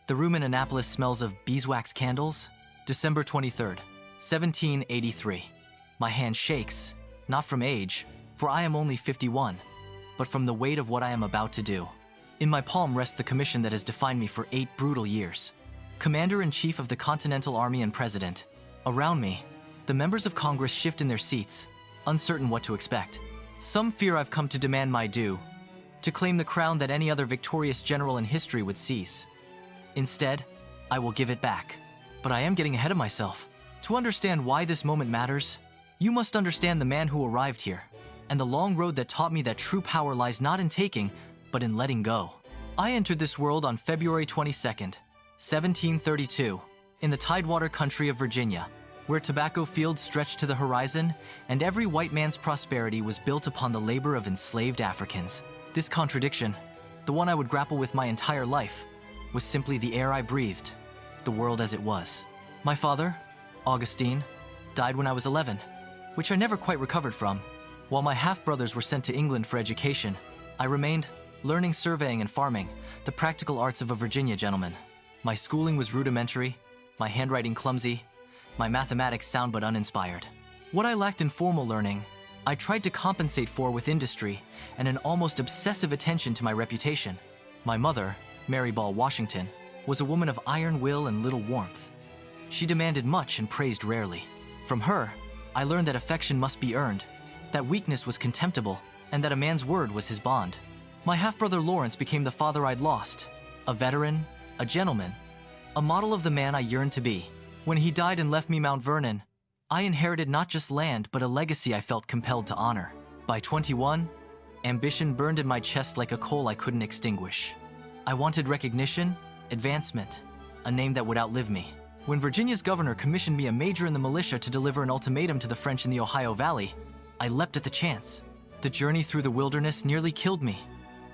The room in Annapolis smells of beeswax candles. December 23rd, 1783. My hand shakes, not from age, for I am only 51, but from the weight of what I am about to do. In my palm rests the commission that has defined me for 8 brutal years. Commander-in-Chief of the Continental Army and President. Around me, the members of Congress shift in their seats, uncertain what to expect. Some fear I've come to demand my due, to claim the crown that any other victorious general in history would seize. Instead, I will give it back. But I am getting ahead of myself. To understand why this moment matters, you must understand the man who arrived here, and the long road that taught me that true power lies not in taking, but in letting go. I entered this world on February 22nd, 1732, in the tidewater country of Virginia, where tobacco fields stretched to the horizon, and every white man's prosperity was built upon the labor of enslaved Africans. This contradiction, the one I would grapple with my entire life, was simply the air I breathed, the world as it was. My father, Augustine, died when I was 11, which I never quite recovered from. While my half-brothers were sent to England for education, I remained, learning surveying and farming, the practical arts of a Virginia gentleman. My schooling was rudimentary, my handwriting clumsy, my mathematics sound but uninspired. What I lacked in formal learning, I tried to compensate for with industry and an almost obsessive attention to my reputation. My mother, Mary Ball Washington, was a woman of iron will and little warmth. She demanded much and praised rarely. From her, I learned that affection must be earned, that weakness was contemptible, and that a man's word was his bond. My half-brother Lawrence became the father I'd lost, a veteran, a gentleman, a model of the man I yearned to be. When he died and left me Mount Vernon, I inherited not just land but a legacy I felt compelled to honor. By 21, ambition burned in my chest like a coal I couldn't extinguish. I wanted recognition, advancement, a name that would outlive me. When Virginia's governor commissioned me a major in the militia to deliver an ultimatum to the French in the Ohio Valley, I leapt at the chance. The journey through the wilderness nearly killed me.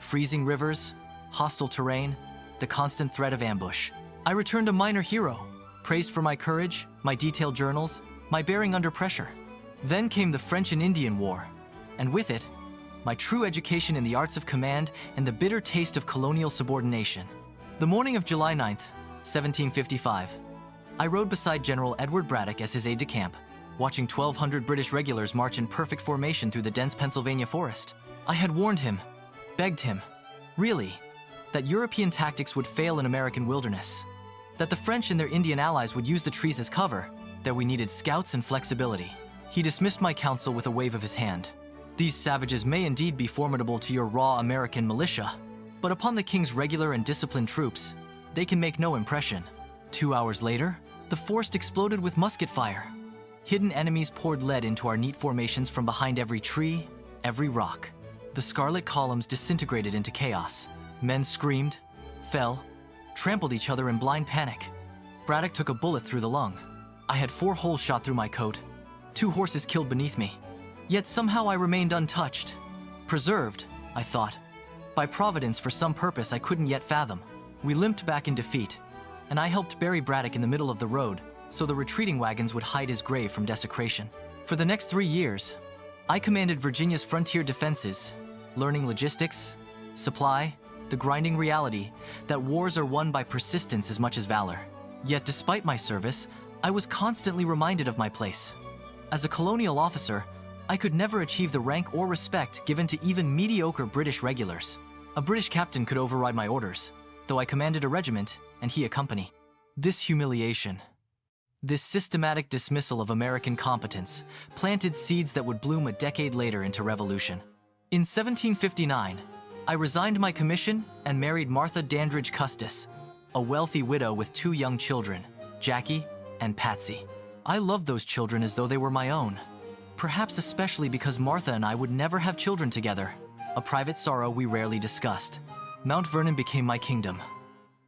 Freezing rivers, hostile terrain, the constant threat of ambush. I returned a minor hero, praised for my courage, my detailed journals, my bearing under pressure. Then came the French and Indian War, and with it, my true education in the arts of command and the bitter taste of colonial subordination. The morning of July 9th, 1755, I rode beside General Edward Braddock as his aide-de-camp, watching 1,200 British regulars march in perfect formation through the dense Pennsylvania forest. I had warned him, begged him, really, that European tactics would fail in American wilderness, that the French and their Indian allies would use the trees as cover, that we needed scouts and flexibility. He dismissed my counsel with a wave of his hand. These savages may indeed be formidable to your raw American militia, but upon the king's regular and disciplined troops, they can make no impression. 2 hours later, the forest exploded with musket fire. Hidden enemies poured lead into our neat formations from behind every tree, every rock. The scarlet columns disintegrated into chaos. Men screamed, fell, trampled each other in blind panic. Braddock took a bullet through the lung. I had 4 holes shot through my coat, 2 horses killed beneath me. Yet somehow I remained untouched. Preserved, I thought, by Providence for some purpose I couldn't yet fathom. We limped back in defeat, and I helped bury Braddock in the middle of the road so the retreating wagons would hide his grave from desecration. For the next 3 years, I commanded Virginia's frontier defenses, learning logistics, supply, the grinding reality that wars are won by persistence as much as valor. Yet despite my service, I was constantly reminded of my place. As a colonial officer, I could never achieve the rank or respect given to even mediocre British regulars. A British captain could override my orders, though I commanded a regiment and he a company. This humiliation, this systematic dismissal of American competence, planted seeds that would bloom a decade later into revolution. In 1759, I resigned my commission and married Martha Dandridge Custis, a wealthy widow with 2 young children, Jackie and Patsy. I loved those children as though they were my own, perhaps especially because Martha and I would never have children together, a private sorrow we rarely discussed. Mount Vernon became my kingdom,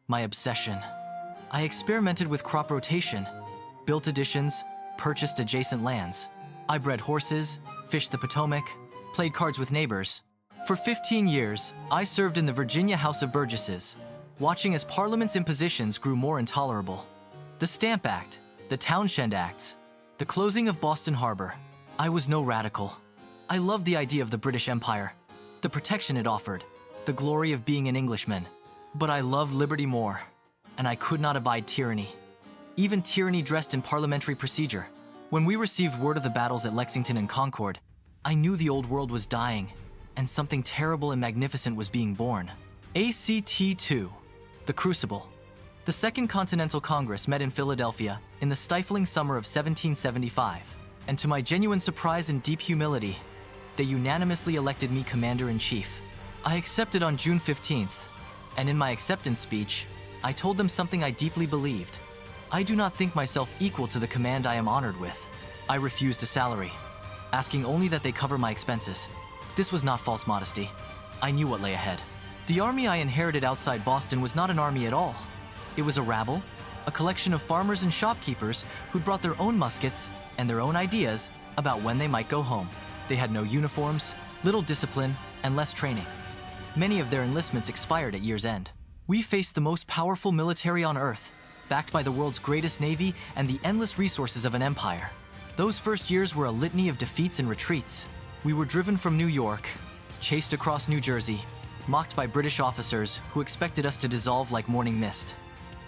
my obsession. I experimented with crop rotation, built additions, purchased adjacent lands. I bred horses, fished the Potomac, played cards with neighbors. For 15 years, I served in the Virginia House of Burgesses, watching as Parliament's impositions grew more intolerable. The Stamp Act, the Townshend Acts, the closing of Boston Harbor. I was no radical. I loved the idea of the British Empire, the protection it offered, the glory of being an Englishman. But I loved liberty more, and I could not abide tyranny. Even tyranny dressed in parliamentary procedure. When we received word of the battles at Lexington and Concord, I knew the old world was dying, and something terrible and magnificent was being born. ACT-2, the Crucible. The Second Continental Congress met in Philadelphia in the stifling summer of 1775, and to my genuine surprise and deep humility, they unanimously elected me Commander-in-Chief. I accepted on June 15th, and in my acceptance speech, I told them something I deeply believed. I do not think myself equal to the command I am honored with. I refused a salary, asking only that they cover my expenses. This was not false modesty. I knew what lay ahead. The army I inherited outside Boston was not an army at all. It was a rabble, a collection of farmers and shopkeepers who'd brought their own muskets and their own ideas about when they might go home. They had no uniforms, little discipline, and less training. Many of their enlistments expired at year's end. We faced the most powerful military on earth, backed by the world's greatest navy and the endless resources of an empire. Those first years were a litany of defeats and retreats. We were driven from New York, chased across New Jersey, mocked by British officers who expected us to dissolve like morning mist.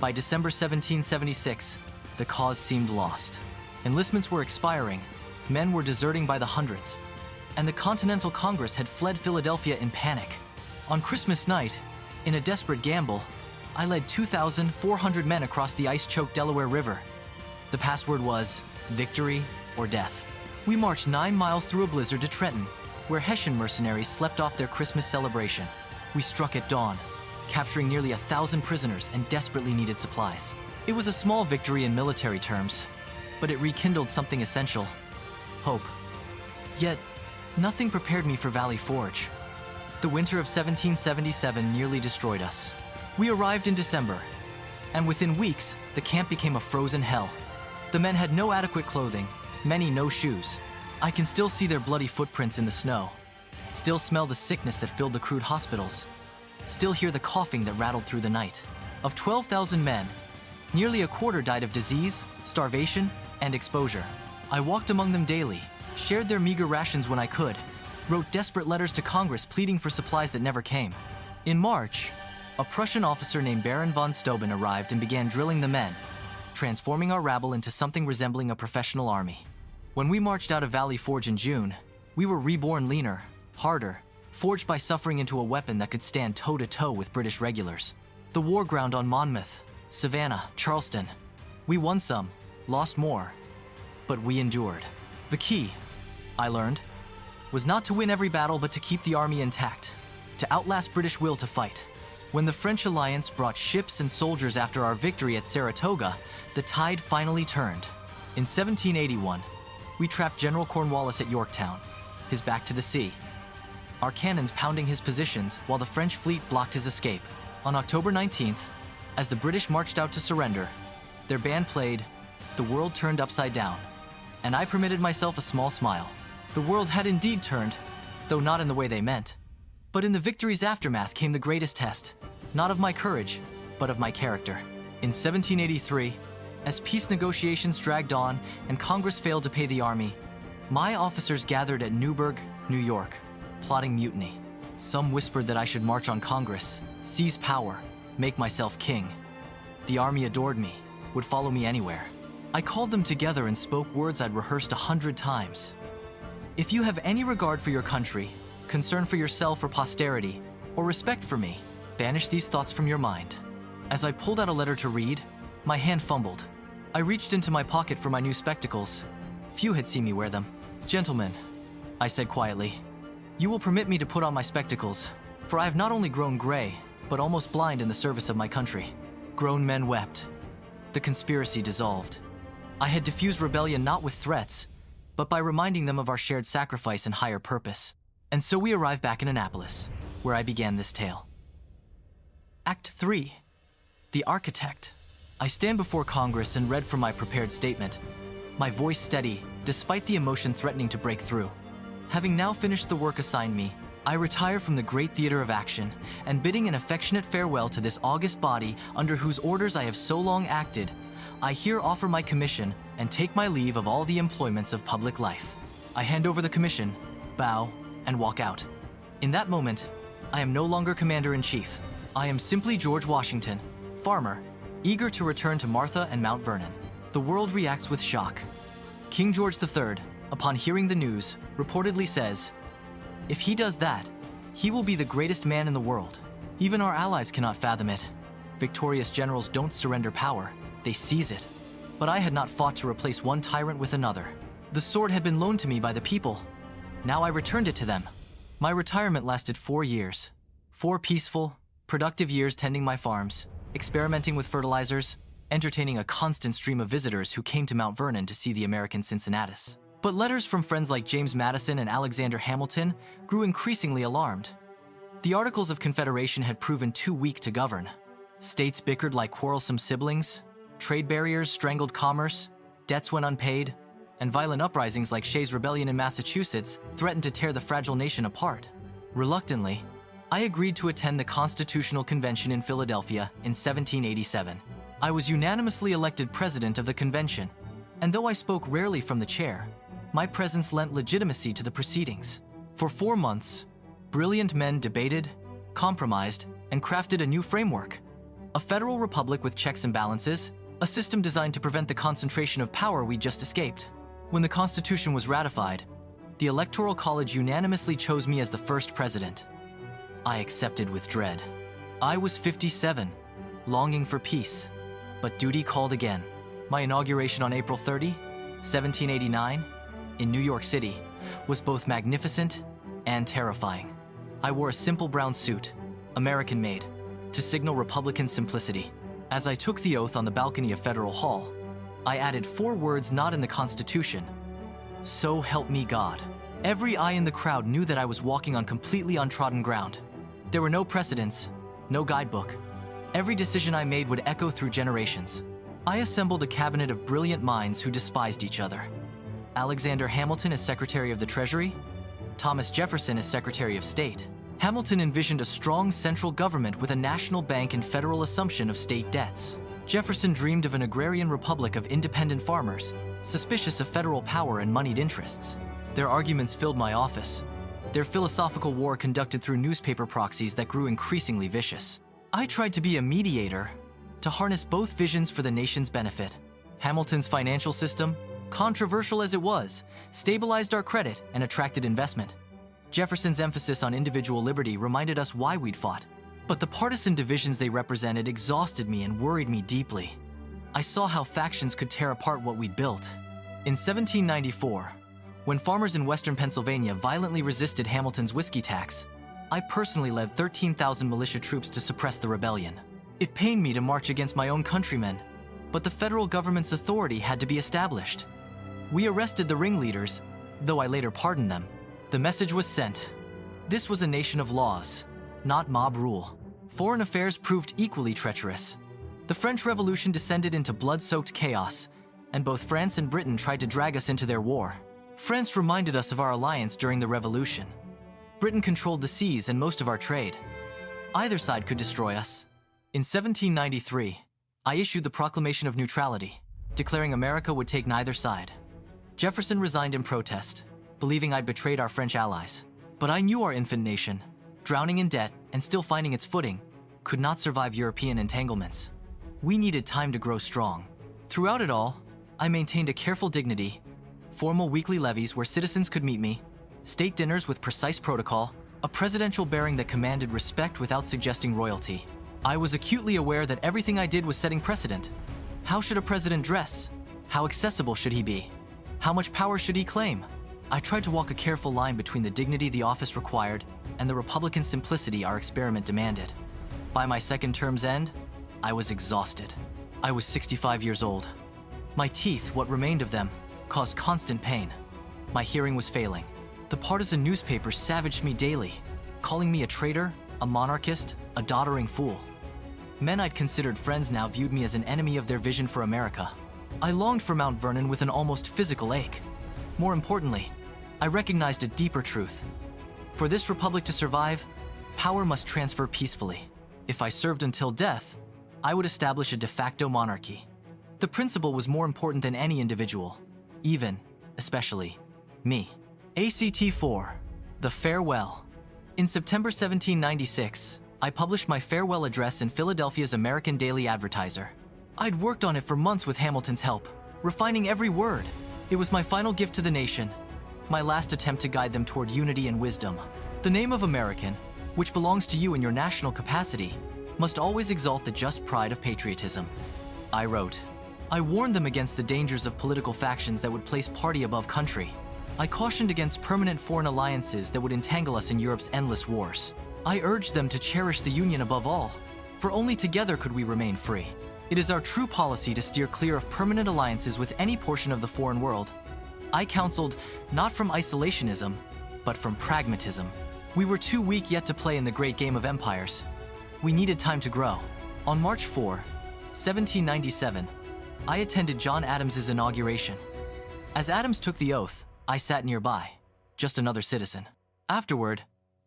By December 1776, the cause seemed lost. Enlistments were expiring, men were deserting by the hundreds, and the Continental Congress had fled Philadelphia in panic. On Christmas night, in a desperate gamble, I led 2,400 men across the ice-choked Delaware River. The password was victory or death. We marched 9 miles through a blizzard to Trenton, where Hessian mercenaries slept off their Christmas celebration. We struck at dawn, capturing nearly 1,000 prisoners and desperately needed supplies. It was a small victory in military terms, but it rekindled something essential: hope. Yet, nothing prepared me for Valley Forge. The winter of 1777 nearly destroyed us. We arrived in December, and within weeks, the camp became a frozen hell. The men had no adequate clothing, many no shoes. I can still see their bloody footprints in the snow, still smell the sickness that filled the crude hospitals, still hear the coughing that rattled through the night. Of 12,000 men, nearly a quarter died of disease, starvation, and exposure. I walked among them daily, shared their meager rations when I could, wrote desperate letters to Congress pleading for supplies that never came. In March, a Prussian officer named Baron von Steuben arrived and began drilling the men, transforming our rabble into something resembling a professional army. When we marched out of Valley Forge in June, we were reborn leaner, harder, forged by suffering into a weapon that could stand toe-to-toe with British regulars. The war ground on Monmouth, Savannah, Charleston. We won some, lost more, but we endured. The key, I learned, was not to win every battle but to keep the army intact, to outlast British will to fight. When the French alliance brought ships and soldiers after our victory at Saratoga, the tide finally turned. In 1781, we trapped General Cornwallis at Yorktown, his back to the sea, our cannons pounding his positions while the French fleet blocked his escape. On October 19th, as the British marched out to surrender, their band played "The World Turned Upside Down," and I permitted myself a small smile. The world had indeed turned, though not in the way they meant. But in the victory's aftermath came the greatest test, not of my courage, but of my character. In 1783, as peace negotiations dragged on and Congress failed to pay the army, my officers gathered at Newburgh, New York, plotting mutiny. Some whispered that I should march on Congress, seize power, make myself king. The army adored me, would follow me anywhere. I called them together and spoke words I'd rehearsed 100 times. If you have any regard for your country, concern for yourself or posterity, or respect for me, banish these thoughts from your mind. As I pulled out a letter to read, my hand fumbled. I reached into my pocket for my new spectacles. Few had seen me wear them. "Gentlemen," I said quietly, "you will permit me to put on my spectacles, for I have not only grown gray, but almost blind in the service of my country." Grown men wept. The conspiracy dissolved. I had diffused rebellion not with threats, but by reminding them of our shared sacrifice and higher purpose. And so we arrived back in Annapolis, where I began this tale. Act 3. The Architect. I stand before Congress and read from my prepared statement, my voice steady, despite the emotion threatening to break through. Having now finished the work assigned me, I retire from the great theater of action, and bidding an affectionate farewell to this august body under whose orders I have so long acted, I here offer my commission and take my leave of all the employments of public life. I hand over the commission, bow, and walk out. In that moment, I am no longer Commander-in-Chief. I am simply George Washington, farmer, eager to return to Martha and Mount Vernon. The world reacts with shock. King George III, upon hearing the news, reportedly says, "If he does that, he will be the greatest man in the world. Even our allies cannot fathom it." Victorious generals don't surrender power, they seize it. But I had not fought to replace one tyrant with another. The sword had been loaned to me by the people. Now I returned it to them. My retirement lasted 4 years. 4 peaceful, productive years tending my farms, experimenting with fertilizers, entertaining a constant stream of visitors who came to Mount Vernon to see the American Cincinnatus. But letters from friends like James Madison and Alexander Hamilton grew increasingly alarmed. The Articles of Confederation had proven too weak to govern. States bickered like quarrelsome siblings, trade barriers strangled commerce, debts went unpaid, and violent uprisings like Shays' Rebellion in Massachusetts threatened to tear the fragile nation apart. Reluctantly, I agreed to attend the Constitutional Convention in Philadelphia in 1787. I was unanimously elected president of the convention, and though I spoke rarely from the chair, my presence lent legitimacy to the proceedings. For 4 months, brilliant men debated, compromised, and crafted a new framework. A federal republic with checks and balances, a system designed to prevent the concentration of power we just escaped. When the Constitution was ratified, the Electoral College unanimously chose me as the first president. I accepted with dread. I was 57, longing for peace, but duty called again. My inauguration on April 30, 1789, in New York City, was both magnificent and terrifying. I wore a simple brown suit, American-made, to signal Republican simplicity. As I took the oath on the balcony of Federal Hall, I added 4 words not in the Constitution: "So help me God." Every eye in the crowd knew that I was walking on completely untrodden ground. There were no precedents, no guidebook. Every decision I made would echo through generations. I assembled a cabinet of brilliant minds who despised each other. Alexander Hamilton as Secretary of the Treasury, Thomas Jefferson as Secretary of State. Hamilton envisioned a strong central government with a national bank and federal assumption of state debts. Jefferson dreamed of an agrarian republic of independent farmers, suspicious of federal power and moneyed interests. Their arguments filled my office, their philosophical war conducted through newspaper proxies that grew increasingly vicious. I tried to be a mediator, to harness both visions for the nation's benefit. Hamilton's financial system, controversial as it was, stabilized our credit and attracted investment. Jefferson's emphasis on individual liberty reminded us why we'd fought. But the partisan divisions they represented exhausted me and worried me deeply. I saw how factions could tear apart what we'd built. In 1794, when farmers in western Pennsylvania violently resisted Hamilton's whiskey tax, I personally led 13,000 militia troops to suppress the rebellion. It pained me to march against my own countrymen, but the federal government's authority had to be established. We arrested the ringleaders, though I later pardoned them. The message was sent. This was a nation of laws, not mob rule. Foreign affairs proved equally treacherous. The French Revolution descended into blood-soaked chaos, and both France and Britain tried to drag us into their war. France reminded us of our alliance during the Revolution. Britain controlled the seas and most of our trade. Either side could destroy us. In 1793, I issued the Proclamation of Neutrality, declaring America would take neither side. Jefferson resigned in protest, believing I'd betrayed our French allies. But I knew our infant nation, drowning in debt and still finding its footing, could not survive European entanglements. We needed time to grow strong. Throughout it all, I maintained a careful dignity, formal weekly levees where citizens could meet me, state dinners with precise protocol, a presidential bearing that commanded respect without suggesting royalty. I was acutely aware that everything I did was setting precedent. How should a president dress? How accessible should he be? How much power should he claim? I tried to walk a careful line between the dignity the office required and the Republican simplicity our experiment demanded. By my second term's end, I was exhausted. I was 65 years old. My teeth, what remained of them, caused constant pain. My hearing was failing. The partisan newspapers savaged me daily, calling me a traitor, a monarchist, a doddering fool. Men I'd considered friends now viewed me as an enemy of their vision for America. I longed for Mount Vernon with an almost physical ache. More importantly, I recognized a deeper truth. For this republic to survive, power must transfer peacefully. If I served until death, I would establish a de facto monarchy. The principle was more important than any individual, even, especially, me. ACT 4, The Farewell. In September 1796, I published my farewell address in Philadelphia's American Daily Advertiser. I'd worked on it for months with Hamilton's help, refining every word. It was my final gift to the nation, my last attempt to guide them toward unity and wisdom. The name of American, which belongs to you in your national capacity, must always exalt the just pride of patriotism. I wrote. I warned them against the dangers of political factions that would place party above country. I cautioned against permanent foreign alliances that would entangle us in Europe's endless wars. I urged them to cherish the Union above all, for only together could we remain free. It is our true policy to steer clear of permanent alliances with any portion of the foreign world. I counseled not from isolationism, but from pragmatism. We were too weak yet to play in the great game of empires. We needed time to grow. On March 4, 1797, I attended John Adams's inauguration. As Adams took the oath, I sat nearby, just another citizen. Afterward,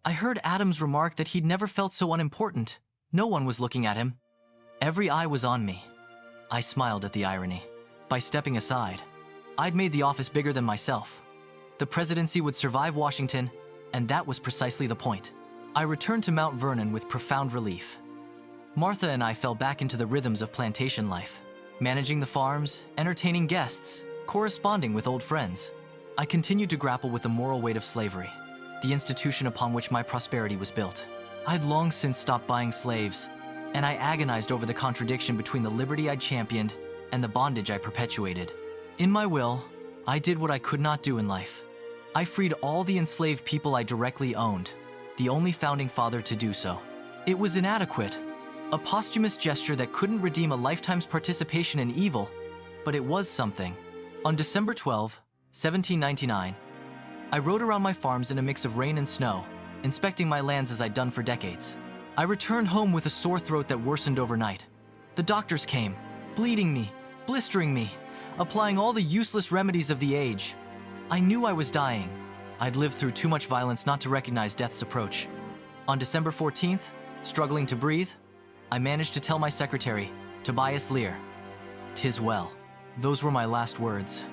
I heard Adams remark that he'd never felt so unimportant. No one was looking at him. Every eye was on me. I smiled at the irony. By stepping aside, I'd made the office bigger than myself. The presidency would survive Washington, and that was precisely the point. I returned to Mount Vernon with profound relief. Martha and I fell back into the rhythms of plantation life, managing the farms, entertaining guests, corresponding with old friends. I continued to grapple with the moral weight of slavery, the institution upon which my prosperity was built. I'd long since stopped buying slaves, and I agonized over the contradiction between the liberty I'd championed and the bondage I perpetuated. In my will, I did what I could not do in life. I freed all the enslaved people I directly owned, the only founding father to do so. It was inadequate, a posthumous gesture that couldn't redeem a lifetime's participation in evil, but it was something. On December 12, 1799, I rode around my farms in a mix of rain and snow, inspecting my lands as I'd done for decades. I returned home with a sore throat that worsened overnight. The doctors came, bleeding me, blistering me, applying all the useless remedies of the age. I knew I was dying. I'd lived through too much violence not to recognize death's approach. On December 14th, struggling to breathe, I managed to tell my secretary, Tobias Lear, "'Tis well." Those were my last words.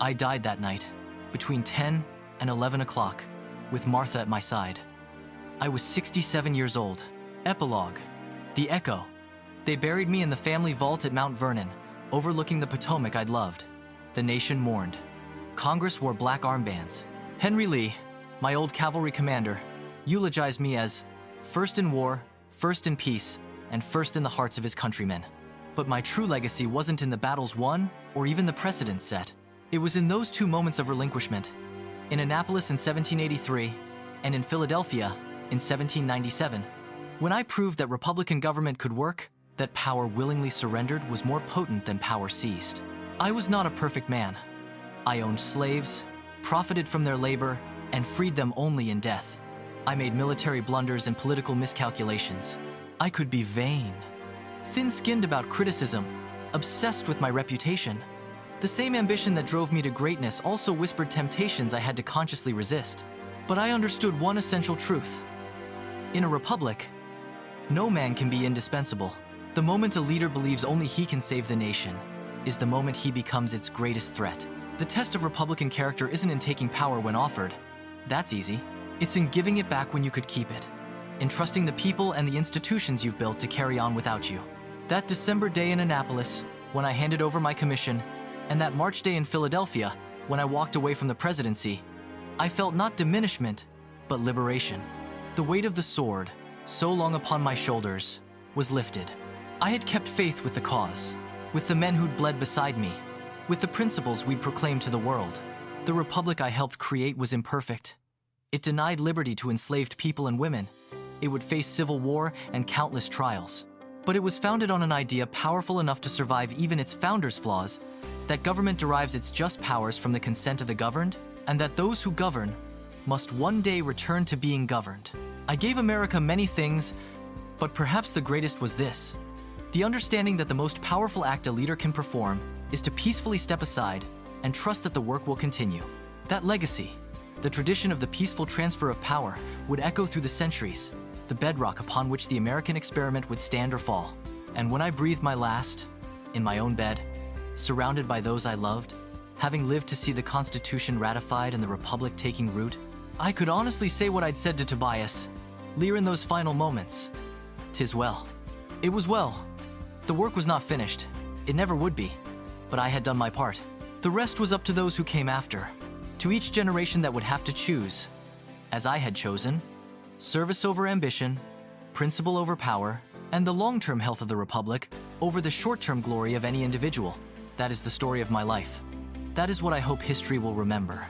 I died that night, between 10 and 11 o'clock, with Martha at my side. I was 67 years old. Epilogue. The Echo. They buried me in the family vault at Mount Vernon, overlooking the Potomac I'd loved. The nation mourned. Congress wore black armbands. Henry Lee, my old cavalry commander, eulogized me as first in war, first in peace, and first in the hearts of his countrymen. But my true legacy wasn't in the battles won or even the precedents set. It was in those two moments of relinquishment, in Annapolis in 1783 and in Philadelphia in 1797, when I proved that Republican government could work, that power willingly surrendered was more potent than power seized. I was not a perfect man. I owned slaves, profited from their labor, and freed them only in death. I made military blunders and political miscalculations. I could be vain, thin-skinned about criticism, obsessed with my reputation. The same ambition that drove me to greatness also whispered temptations I had to consciously resist. But I understood one essential truth. In a republic, no man can be indispensable. The moment a leader believes only he can save the nation is the moment he becomes its greatest threat. The test of Republican character isn't in taking power when offered. That's easy. It's in giving it back when you could keep it. In trusting the people and the institutions you've built to carry on without you. That December day in Annapolis, when I handed over my commission, and that March day in Philadelphia, when I walked away from the presidency, I felt not diminishment, but liberation. The weight of the sword, so long upon my shoulders, was lifted. I had kept faith with the cause, with the men who'd bled beside me, with the principles we'd proclaimed to the world. The republic I helped create was imperfect. It denied liberty to enslaved people and women. It would face civil war and countless trials. But it was founded on an idea powerful enough to survive even its founders' flaws, that government derives its just powers from the consent of the governed, and that those who govern must one day return to being governed. I gave America many things, but perhaps the greatest was this: the understanding that the most powerful act a leader can perform is to peacefully step aside and trust that the work will continue. That legacy, the tradition of the peaceful transfer of power, would echo through the centuries, the bedrock upon which the American experiment would stand or fall. And when I breathed my last, in my own bed, surrounded by those I loved, having lived to see the Constitution ratified and the Republic taking root, I could honestly say what I'd said to Tobias Lear in those final moments. "'Tis well." It was well. The work was not finished, It never would be. But I had done my part. The rest was up to those who came after, to each generation that would have to choose, as I had chosen, service over ambition, principle over power, and the long-term health of the Republic over the short-term glory of any individual. That is the story of my life. That is what I hope history will remember.